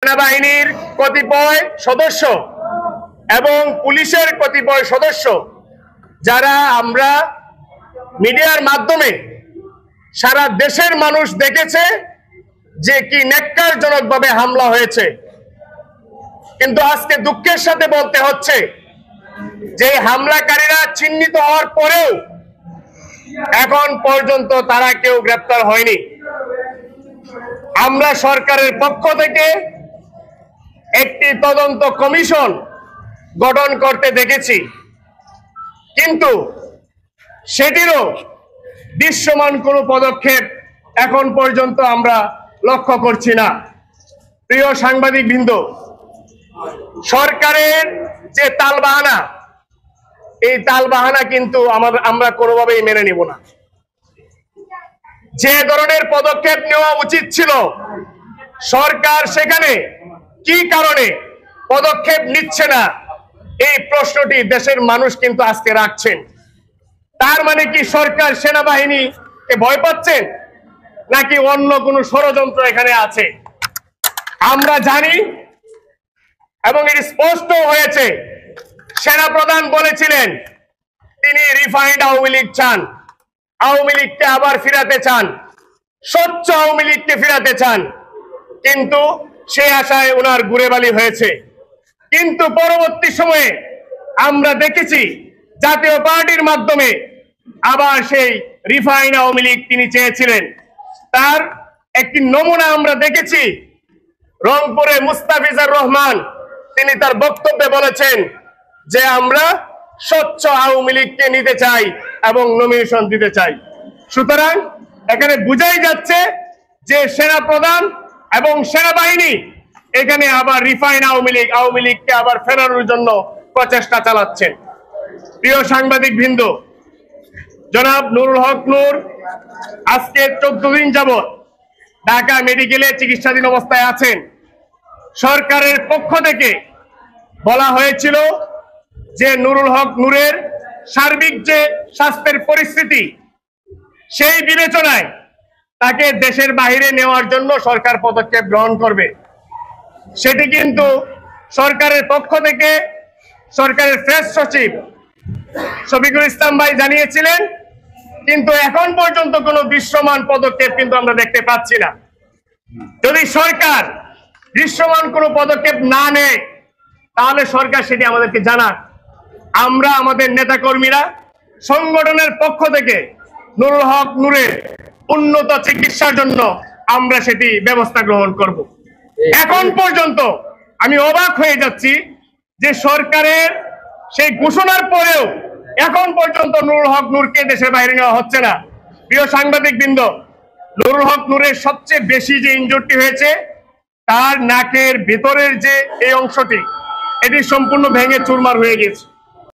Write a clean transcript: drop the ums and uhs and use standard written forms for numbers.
সেনাবাহিনীর কতিপয় সদস্য এবং পুলিশের কতিপয় সদস্য যারা আমরা মিডিয়ার মাধ্যমে সারা দেশের মানুষ দেখেছে যে কি ন্যাক্কারজনকভাবে হামলা হয়েছে, কিন্তু আজকে দুঃখের সাথে বলতে হচ্ছে যে হামলাকারীরা চিহ্নিত হওয়ার পরেও এখন পর্যন্ত তারা কেউ গ্রেপ্তার হয়নি। আমরা সরকারের পক্ষ থেকে একটি তদন্ত কমিশন গঠন করতে দেখেছি, কিন্তু সেটিরও দৃশ্যমান কোনো পদক্ষেপ এখন পর্যন্ত আমরা লক্ষ্য করছি না। প্রিয় সাংবাদিকবৃন্দ, সরকারের যে তালবাহানা, এই তালবাহানা কিন্তু আমরা কোনোভাবেই মেনে নিব না। যে ধরনের পদক্ষেপ নেওয়া উচিত ছিল সরকার সেখানে কি কারণে পদক্ষেপ নিচ্ছে না, এই প্রশ্নটি দেশের মানুষ কিন্তু আজকে রাখছেন। তার মানে কি সরকার সেনাবাহিনীকে ভয় পাচ্ছেন, নাকি অন্য কোনো ষড়যন্ত্র এখানে আছে? আমরা জানি এবং এটি স্পষ্ট হয়েছে, সেনাপ্রধান বলেছিলেন তিনি রিফাইন্ড আওয়ামী লীগ চান, আওয়ামী লীগকে আবার ফিরাতে চান, স্বচ্ছ আওয়ামী লীগকে ফিরাতে চান, কিন্তু সেই আশায় ওনার গুড়েবালি হয়েছে। কিন্তু পরবর্তী সময়ে আমরা দেখেছি জাতীয় পার্টির মাধ্যমে আবার সেই রিফাইন্ড আওয়ামী লীগ তিনি চেয়েছিলেন। তার একটি নমুনা আমরা দেখেছি, রংপুরে মুস্তাফিজুর রহমান তিনি তার বক্তব্যে বলেছেন যে আমরা স্বচ্ছ আওয়ামী লীগকে নিতে চাই এবং নমিনেশন দিতে চাই। সুতরাং এখানে বুঝাই যাচ্ছে যে সেনাপ্রধান এবং সেনাবাহিনী এখানে আবার রিফাইন্ড আওয়ামী লীগকে আবার ফেরানোর জন্য প্রচেষ্টা চালাচ্ছেন। প্রিয় সাংবাদিক বৃন্দ, জনাব নুরুল হক নূর আজকে 14 দিন যাবত ঢাকা মেডিকেলে চিকিৎসাধীন অবস্থায় আছেন। সরকারের পক্ষ থেকে বলা হয়েছিল যে নুরুল হক নূরের সার্বিক যে স্বাস্থ্যের পরিস্থিতি, সেই বিবেচনায় তাকে দেশের বাইরে নেওয়ার জন্য সরকার পদক্ষেপ গ্রহণ করবে। সেটি কিন্তু সরকারের পক্ষ থেকে সরকারের প্রেস সচিব শফিকুল ইসলাম ভাই জানিয়েছিলেন, কিন্তু এখন পর্যন্ত কোনো দৃশ্যমান পদক্ষেপ কিন্তু আমরা দেখতে পাচ্ছি না। যদি সরকার দৃশ্যমান কোনো পদক্ষেপ না নেয় তাহলে সরকার সেটি আমাদেরকে জানাক। আমরা আমাদের নেতাকর্মীরা সংগঠনের পক্ষ থেকে নুরুল হক নূরের উন্নত চিকিৎসার জন্য আমরা সেটি ব্যবস্থা গ্রহণ করব। এখন পর্যন্ত আমি অবাক হয়ে যাচ্ছি যে সরকারের সেই ঘোষণার পরেও এখন পর্যন্ত নুরুল হক নূরকে দেশের বাইরে নেওয়া হচ্ছে না। প্রিয় সাংবাদিক বৃন্দ, নুরুল হক নূরের সবচেয়ে বেশি যে ইনজুরিটি হয়েছে, তার নাকের ভেতরের যে এই অংশটি, এটি সম্পূর্ণ ভেঙে চুরমার হয়ে গেছে।